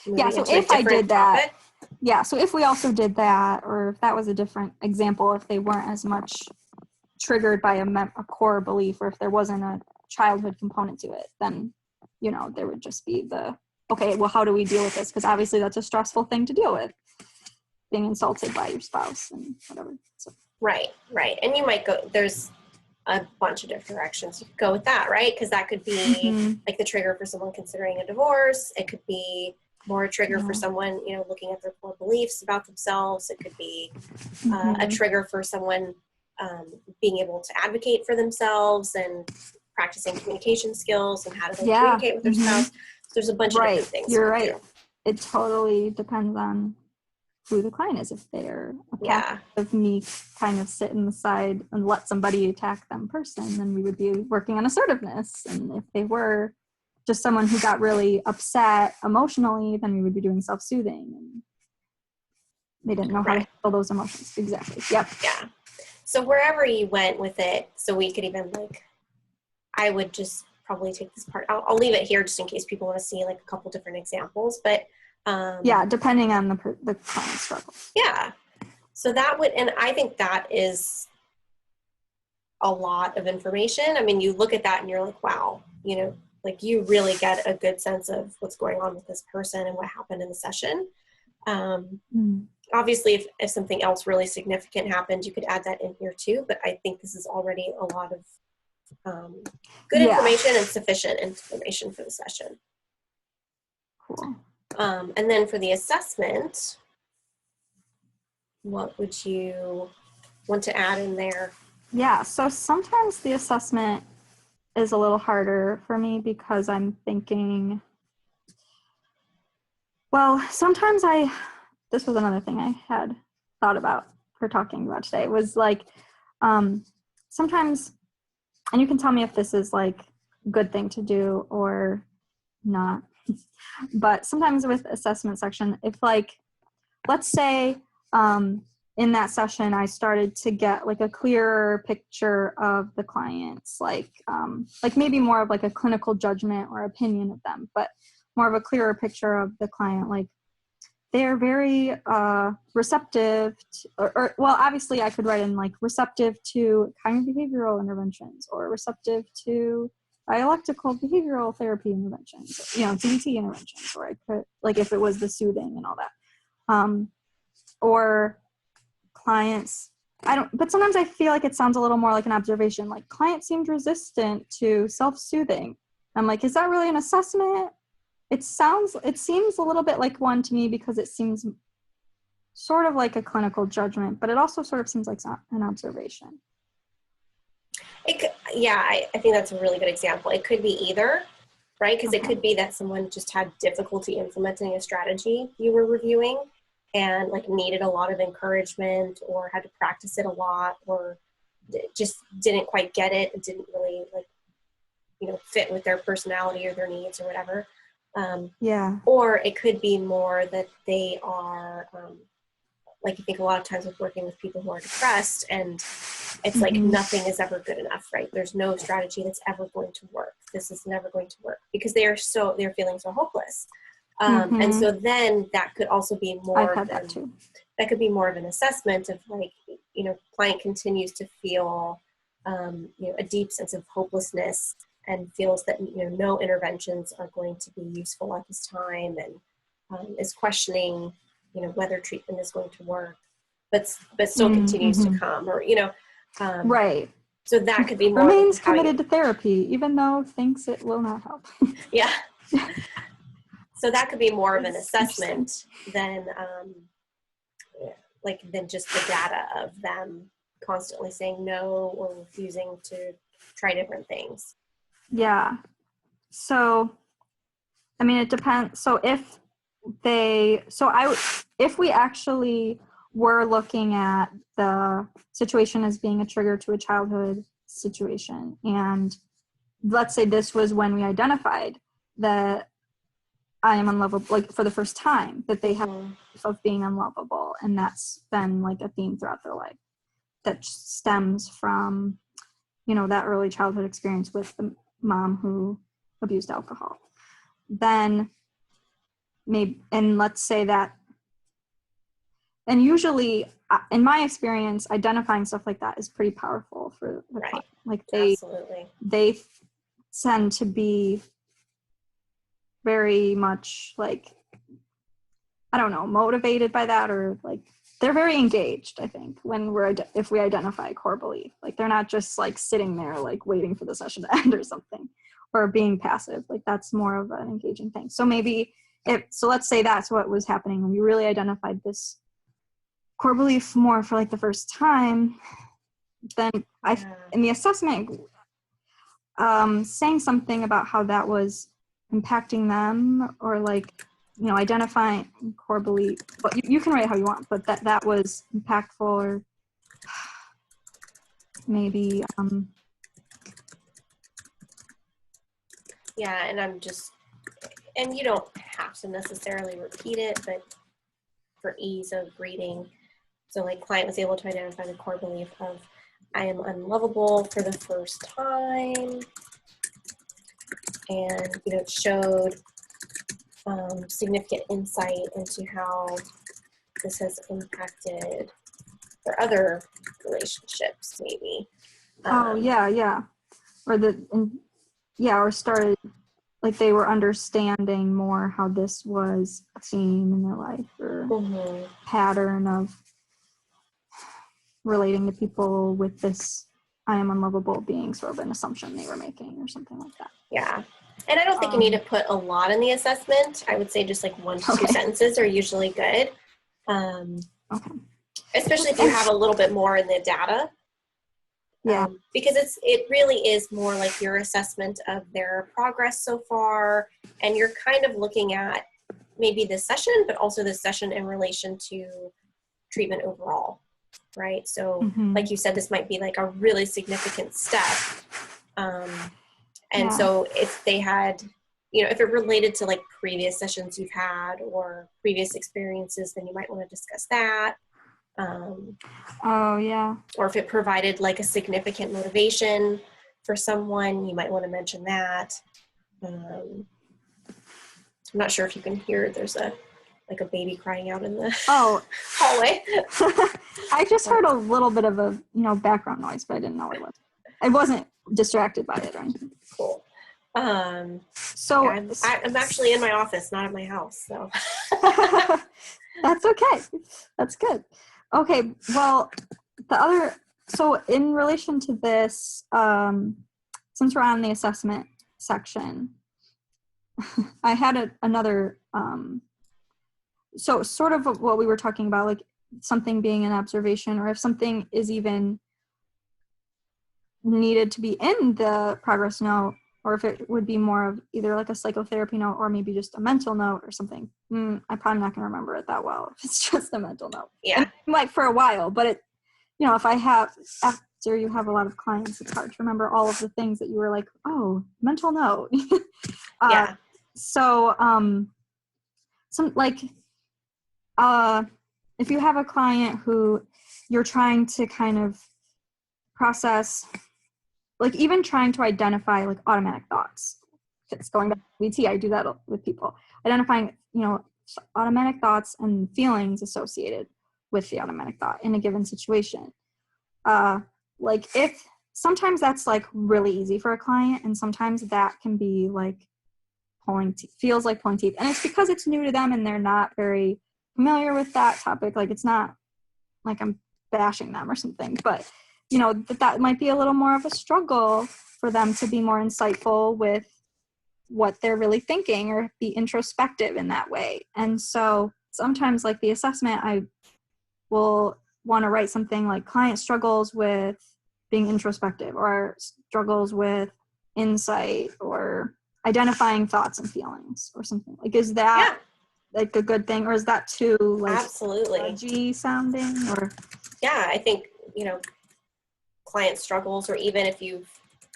so if I did that, so if we also did that, or if that was a different example, if they weren't as much triggered by a core belief, or if there wasn't a childhood component to it, then, you know, there would just be the, okay, well, how do we deal with this? Because obviously that's a stressful thing to deal with, being insulted by your spouse and whatever. So.
Right. And you might go, there's a bunch of different directions you could go with that, right? Because that could be like the trigger for someone considering a divorce. It could be more a trigger for someone, you know, looking at their core beliefs about themselves. It could be a trigger for someone being able to advocate for themselves and practicing communication skills and how to communicate with their spouse. So there's a bunch of different things.
You're right. It totally depends on who the client is. If they're a passive, meek, kind of sit in the side and let somebody attack them person, then we would be working on assertiveness. And if they were just someone who got really upset emotionally, then we would be doing self-soothing. And they didn't know how to handle those emotions. Exactly. Yep.
Yeah. So wherever you went with it, so we could even like, I would just probably take this part. I'll leave it here just in case people want to see like a couple different examples, but
yeah, depending on the client struggle.
Yeah. So that would, and I think that is a lot of information. I mean, you look at that and you're like, wow, you know, like you really get a good sense of what's going on with this person and what happened in the session. Obviously, if something else really significant happened, you could add that in here too, but I think this is already a lot of good information and sufficient information for the session.
Cool.
And then for the assessment, what would you want to add in there?
Yeah, so sometimes the assessment is a little harder for me because I'm thinking, well, sometimes this was another thing I had thought about for talking about today, was like, sometimes, and you can tell me if this is like a good thing to do or not, but sometimes with assessment section, if like, let's say, in that session, I started to get like a clearer picture of the clients, like maybe more of like a clinical judgment or opinion of them, but more of a clearer picture of the client. Like they're very receptive to, or well, obviously I could write in like receptive to cognitive behavioral interventions or receptive to dialectical behavioral therapy interventions, you know, DBT interventions, or I could, like if it was the soothing and all that. Or clients, but sometimes I feel like it sounds a little more like an observation, like clients seemed resistant to self-soothing. I'm like, is that really an assessment? It seems a little bit like one to me because it seems sort of like a clinical judgment, but it also sort of seems like an observation.
I think that's a really good example. It could be either, right? Because it could be that someone just had difficulty implementing a strategy you were reviewing and like needed a lot of encouragement or had to practice it a lot or just didn't quite get it and didn't really like, you know, fit with their personality or their needs or whatever. Or it could be more that they are, like I think a lot of times with working with people who are depressed and it's like nothing is ever good enough, right? There's no strategy that's ever going to work. This is never going to work because they're feeling so hopeless. And so then that could also be more that could be more of an assessment of like, you know, client continues to feel, you know, a deep sense of hopelessness and feels that, you know, no interventions are going to be useful at this time and is questioning, you know, whether treatment is going to work, but still continues to come, or, you know,
right.
So that could be more
remains committed to therapy, even though thinks it will not help.
Yeah. So that could be more of an assessment than than just the data of them constantly saying no or refusing to try different things.
Yeah. So, I mean, it depends. So if we actually were looking at the situation as being a trigger to a childhood situation, and let's say this was when we identified that I am unlovable, like for the first time, that they have of being unlovable, and that's been like a theme throughout their life that stems from, you know, that early childhood experience with the mom who abused alcohol. Then maybe, and let's say that, and usually in my experience, identifying stuff like that is pretty powerful for the client. Like they tend to be very much like, I don't know, motivated by that, or like they're very engaged, I think, when if we identify a core belief. Like they're not just like sitting there like waiting for the session to end or something, or being passive. Like that's more of an engaging thing. So maybe so let's say that's what was happening when we really identified this core belief more for like the first time, then in the assessment, saying something about how that was impacting them, or like, you know, identifying core belief, but you can write how you want, but that was impactful, or maybe
and you don't have to necessarily repeat it, but for ease of reading. So like client was able to identify the core belief of I am unlovable for the first time. And, it showed significant insight into how this has impacted their other relationships, maybe.
Or started, like they were understanding more how this was a theme in their life or pattern of relating to people with this I am unlovable being sort of an assumption they were making or something like that.
Yeah. And I don't think you need to put a lot in the assessment. I would say just like 1 to 2 sentences are usually good. Especially if you have a little bit more in the data.
Yeah.
Because it really is more like your assessment of their progress so far. And you're kind of looking at maybe this session, but also this session in relation to treatment overall. Right. So like you said, this might be like a really significant step. So if they had, if it related to like previous sessions you've had or previous experiences, then you might want to discuss that. Or if it provided like a significant motivation for someone, you might want to mention that. I'm not sure if you can hear, there's a baby crying out in the hallway.
I just heard a little bit of a, background noise, but I didn't know what it was. I wasn't distracted by it or anything.
Cool. I'm actually in my office, not at my house, so.
That's okay. That's good. Okay, well, so in relation to this, since we're on the assessment section, I had another, so sort of what we were talking about, like something being an observation, or if something is even needed to be in the progress note, or if it would be more of either like a psychotherapy note or maybe just a mental note or something. I'm probably not going to remember it that well if it's just a mental note.
Yeah.
And, like for a while, but it, if I have, after you have a lot of clients, it's hard to remember all of the things that you were like, oh, mental note.
Yeah.
So, if you have a client who you're trying to kind of process, like even trying to identify like automatic thoughts. It's going back to VT, I do that with people. Identifying, automatic thoughts and feelings associated with the automatic thought in a given situation. Like if sometimes that's like really easy for a client, and sometimes that can be like feels like pulling teeth. And it's because it's new to them and they're not very familiar with that topic. Like it's not like I'm bashing them or something, but that might be a little more of a struggle for them to be more insightful with what they're really thinking or be introspective in that way. And so sometimes like the assessment, I will want to write something like client struggles with being introspective or struggles with insight or identifying thoughts and feelings or something. Like, is that like a good thing, or is that too like
absolutely
judgy sounding? Or
I think, client struggles, or even if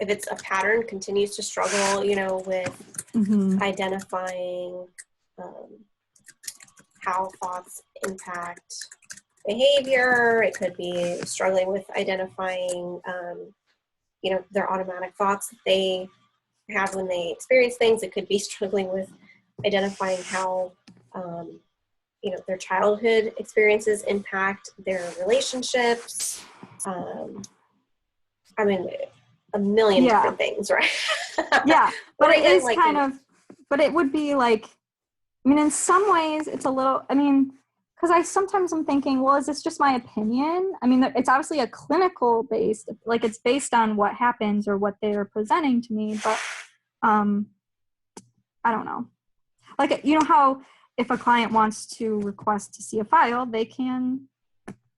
it's a pattern, continues to struggle, with identifying how thoughts impact behavior. It could be struggling with identifying, their automatic thoughts that they have when they experience things. It could be struggling with identifying how, their childhood experiences impact their relationships. A million different things, right?
But it is like, but it would be like, in some ways it's a little, because sometimes I'm thinking, well, is this just my opinion? It's obviously a clinical based, like it's based on what happens or what they're presenting to me, but I don't know. Like, how if a client wants to request to see a file, they can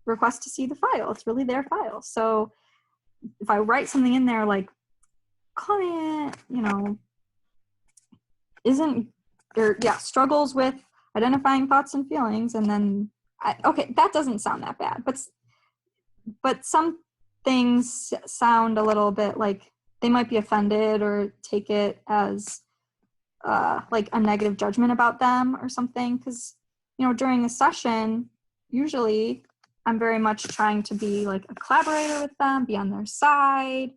request to see the file. It's really their file. So if I write something in there like client, struggles with identifying thoughts and feelings, and then that doesn't sound that bad, but some things sound a little bit like they might be offended or take it as like a negative judgment about them or something, because during a session, usually I'm very much trying to be like a collaborator with them, be on their side,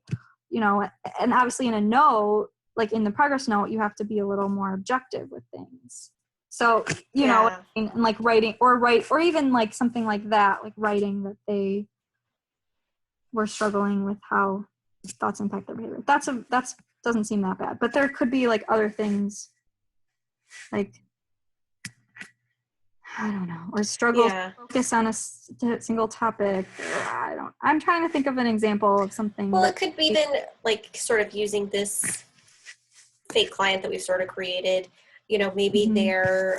and obviously in a note, like in the progress note, you have to be a little more objective with things. So, and like writing or even like something like that, like writing that they were struggling with how thoughts impact their behavior. That's doesn't seem that bad, but there could be like other things like, I don't know, or struggle to focus on a single topic. I'm trying to think of an example of something.
Well, it could be then like sort of using this fake client that we've sort of created, maybe they're,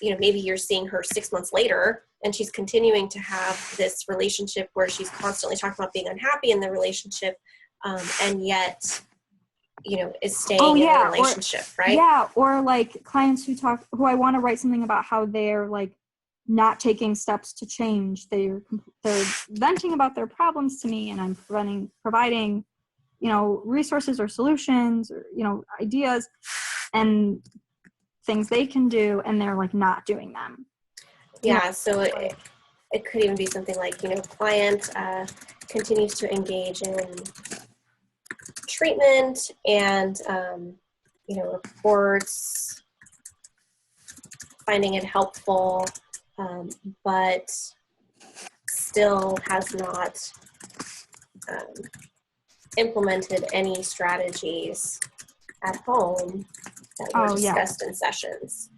maybe you're seeing her 6 months later and she's continuing to have this relationship where she's constantly talking about being unhappy in the relationship, and yet, is staying in the relationship, right?
Yeah, or like clients who I want to write something about how they're like not taking steps to change. They're venting about their problems to me, and I'm providing resources or solutions or ideas and things they can do, and they're like not doing them.
Yeah, so it could even be something like, client continues to engage in treatment and, reports finding it helpful, but still has not implemented any strategies at home that were discussed in sessions.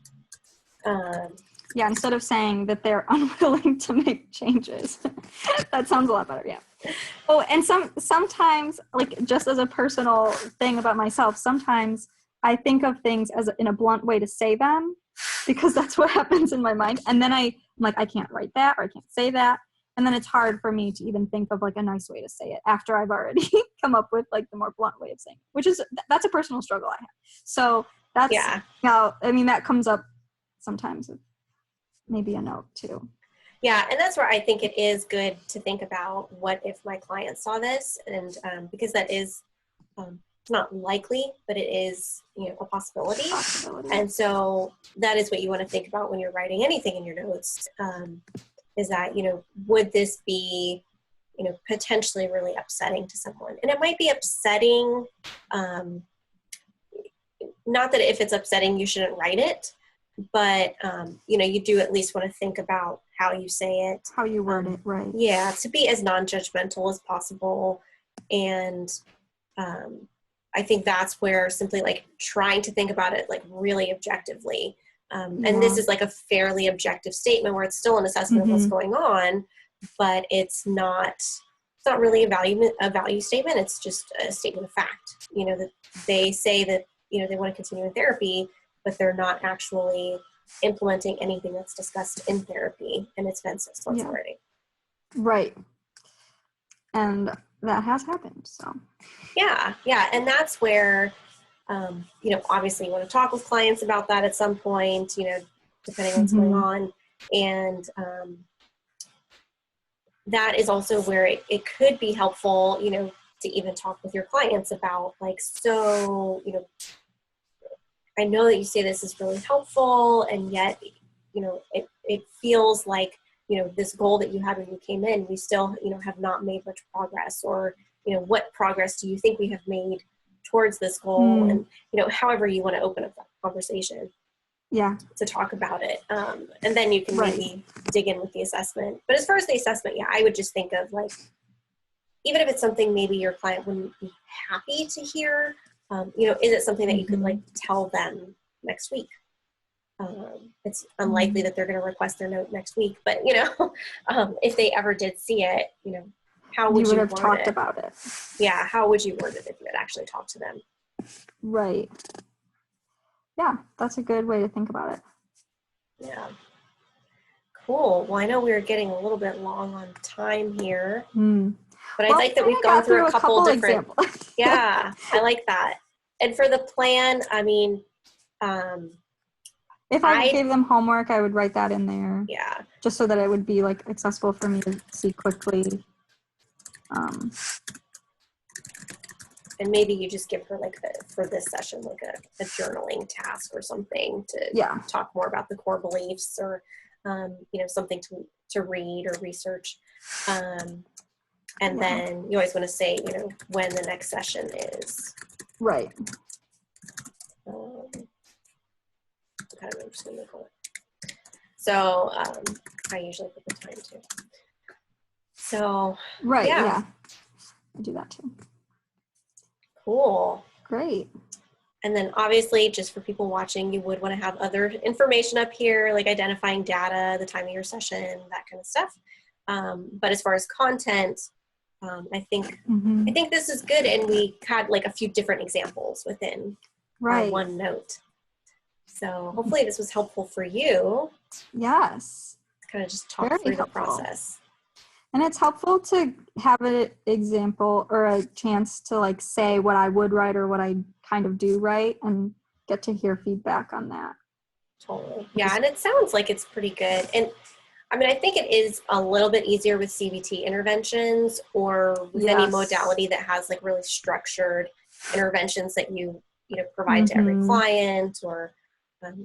Instead of saying that they're unwilling to make changes. That sounds a lot better, yeah. Oh, and sometimes, like just as a personal thing about myself, sometimes I think of things in a blunt way to say them because that's what happens in my mind. And then I'm like, I can't write that or I can't say that. And then it's hard for me to even think of like a nice way to say it after I've already come up with like the more blunt way of saying it, that's a personal struggle I have. So that's, that comes up sometimes with maybe a note too.
Yeah, and that's where I think it is good to think about what if my client saw this, and because that is it's not likely, but it is a possibility. And so that is what you want to think about when you're writing anything in your notes. Is that would this be potentially really upsetting to someone? And it might be upsetting. Not that if it's upsetting you shouldn't write it, but you do at least want to think about how you say it,
how you word it, right?
Yeah, to be as non-judgmental as possible. And I think that's where simply like trying to think about it like really objectively, and this is like a fairly objective statement where it's still an assessment of what's going on, but it's not really a value statement. It's just a statement of fact. That they say that they want to continue in therapy, but they're not actually implementing anything that's discussed in therapy, and it's been 6 months already.
Right. And that has happened, so.
Yeah, and that's where, obviously you want to talk with clients about that at some point, depending on what's going on. And that is also where it could be helpful, to even talk with your clients about like, so, I know that you say this is really helpful, and yet, it feels like, this goal that you had when you came in, we still, have not made much progress, or, what progress do you think we have made towards this goal? And, however you want to open up that conversation.
Yeah.
To talk about it. And then you can maybe dig in with the assessment. But as far as the assessment, I would just think of like, even if it's something maybe your client wouldn't be happy to hear, is it something that you could like tell them next week? It's unlikely that they're going to request their note next week, but if they ever did see it, how would you
have talked about it?
Yeah, how would you word it if you had actually talked to them?
Right. Yeah, that's a good way to think about it. Yeah.
Cool. Well, I know we're getting a little bit long on time here, but I like that we've gone through a couple different. Yeah, I like that. And for the plan, I mean,
if I gave them homework, I would write that in there.
Yeah.
Just so that it would be like accessible for me to see quickly.
And maybe you just give her like for this session, like a journaling task or something to talk more about the core beliefs, or, something to read or research. And then you always want to say, when the next session is.
Right.
I'm just going to call it. So I usually put the time too. So.
Right. Yeah. I do that too.
Cool.
Great.
And then obviously, just for people watching, you would want to have other information up here, like identifying data, the time of your session, that kind of stuff. But as far as content, I think this is good. And we had like a few different examples within our OneNote. So hopefully this was helpful for you.
Yes.
Kind of just talk through the process.
And it's helpful to have an example or a chance to like say what I would write or what I kind of do write, and get to hear feedback on that.
Totally. Yeah. And it sounds like it's pretty good. And I mean, I think it is a little bit easier with CBT interventions or with any modality that has like really structured interventions that you provide to every client, or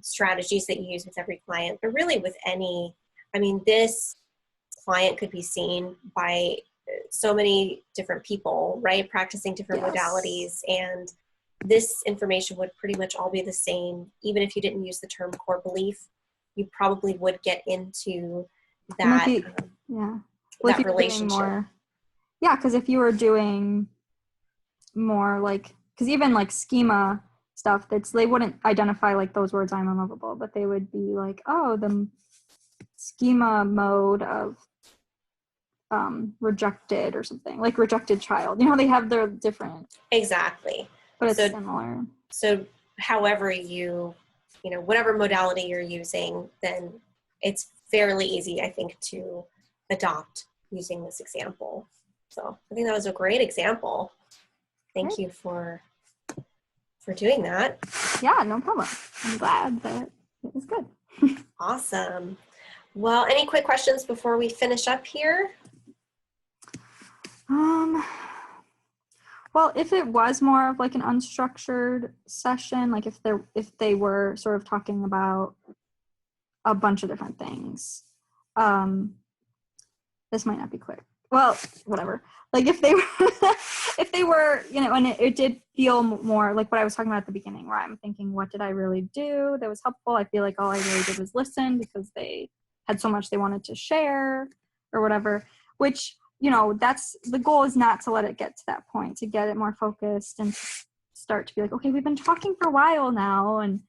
strategies that you use with every client. But really with any, I mean, this client could be seen by so many different people, right? Practicing different modalities, and this information would pretty much all be the same. Even if you didn't use the term core belief, you probably would get into that, that relationship.
Because if you were doing more like, because even like schema stuff, they wouldn't identify like those words, I'm unlovable, but they would be like, oh, the schema mode of rejected or something, like rejected child. They have their different.
Exactly.
But it's similar.
So however whatever modality you're using, then it's fairly easy, I think, to adopt using this example. So I think that was a great example. Thank you for doing that.
Yeah, no problem. I'm glad that it was good.
Awesome. Well, any quick questions before we finish up here?
Well, if it was more of like an unstructured session, like if they were sort of talking about a bunch of different things, this might not be quick. Well, whatever. Like if they were, and it did feel more like what I was talking about at the beginning, where I'm thinking, what did I really do that was helpful? I feel like all I really did was listen, because they had so much they wanted to share or whatever, which, that's the goal, is not to let it get to that point, to get it more focused and start to be like, okay, we've been talking for a while now, and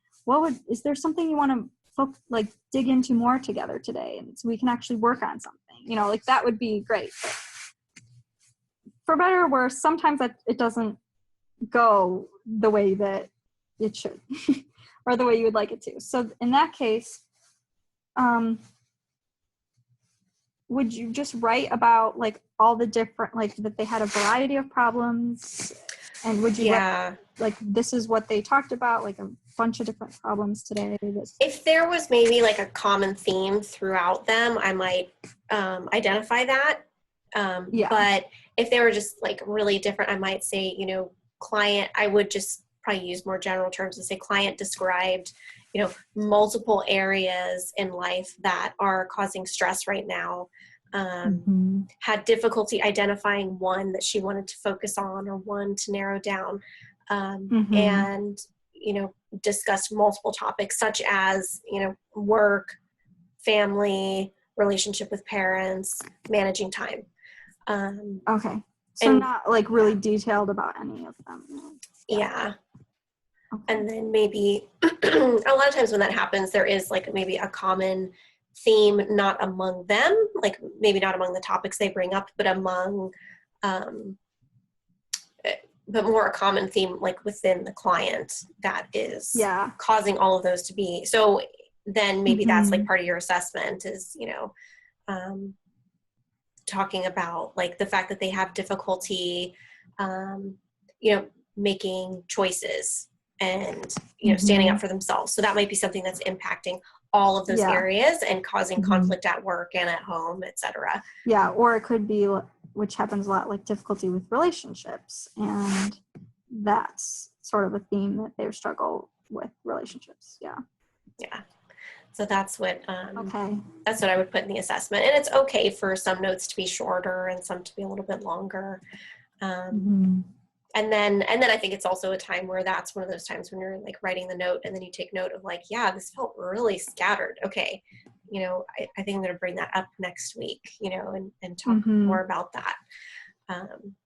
is there something you want to dig into more together today, and so we can actually work on something, like that would be great. But for better or worse, sometimes that it doesn't go the way that it should or the way you would like it to. So in that case, would you just write about like all the different, like that they had a variety of problems, and would you write, like, this is what they talked about, like a bunch of different problems today?
If there was maybe like a common theme throughout them, I might identify that. But if they were just like really different, I might say, client, I would just probably use more general terms and say client described, multiple areas in life that are causing stress right now, had difficulty identifying one that she wanted to focus on or one to narrow down, and, discussed multiple topics such as, work, family, relationship with parents, managing time.
Okay. So not like really detailed about any of them.
Yeah. Okay. And then maybe a lot of times when that happens, there is like maybe a common theme, not among them, like maybe not among the topics they bring up, but among, but more a common theme like within the client that is causing all of those to be. So then maybe that's like part of your assessment is, talking about like the fact that they have difficulty, making choices and, standing up for themselves. So that might be something that's impacting all of those areas and causing conflict at work and at home, et cetera.
Yeah. Or it could be, which happens a lot, like difficulty with relationships and that's sort of a theme that they struggle with relationships. Yeah.
Yeah. So that's what
Okay.
that's what I would put in the assessment. And it's okay for some notes to be shorter and some to be a little bit longer. And then I think it's also a time where that's one of those times when you're like writing the note and then you take note of like, yeah, this felt really scattered. Okay. You know, I think I'm going to bring that up next week, you know, and talk more about that.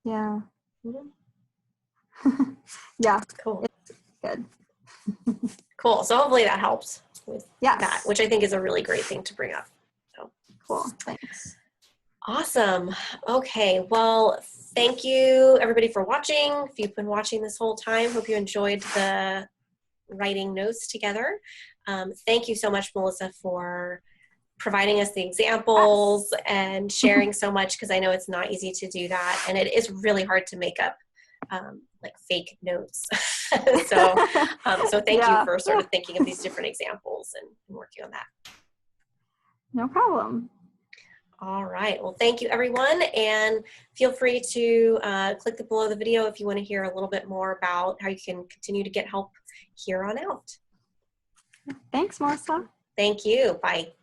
Yeah.
Mm-hmm.
Yeah.
Cool.
It's good.
Cool. So hopefully that helps with
Yes.
that, which I think is a really great thing to bring up. So
cool. Thanks.
Awesome. Okay. Well, thank you everybody for watching. If you've been watching this whole time, hope you enjoyed the writing notes together. Thank you so much, Melissa, for providing us the examples and sharing so much, because I know it's not easy to do that. And it is really hard to make up like fake notes. So thank you for sort of thinking of these different examples and working on that.
No problem.
All right. Well, thank you, everyone. And feel free to click below the video if you want to hear a little bit more about how you can continue to get help here on out.
Thanks, Melissa.
Thank you. Bye.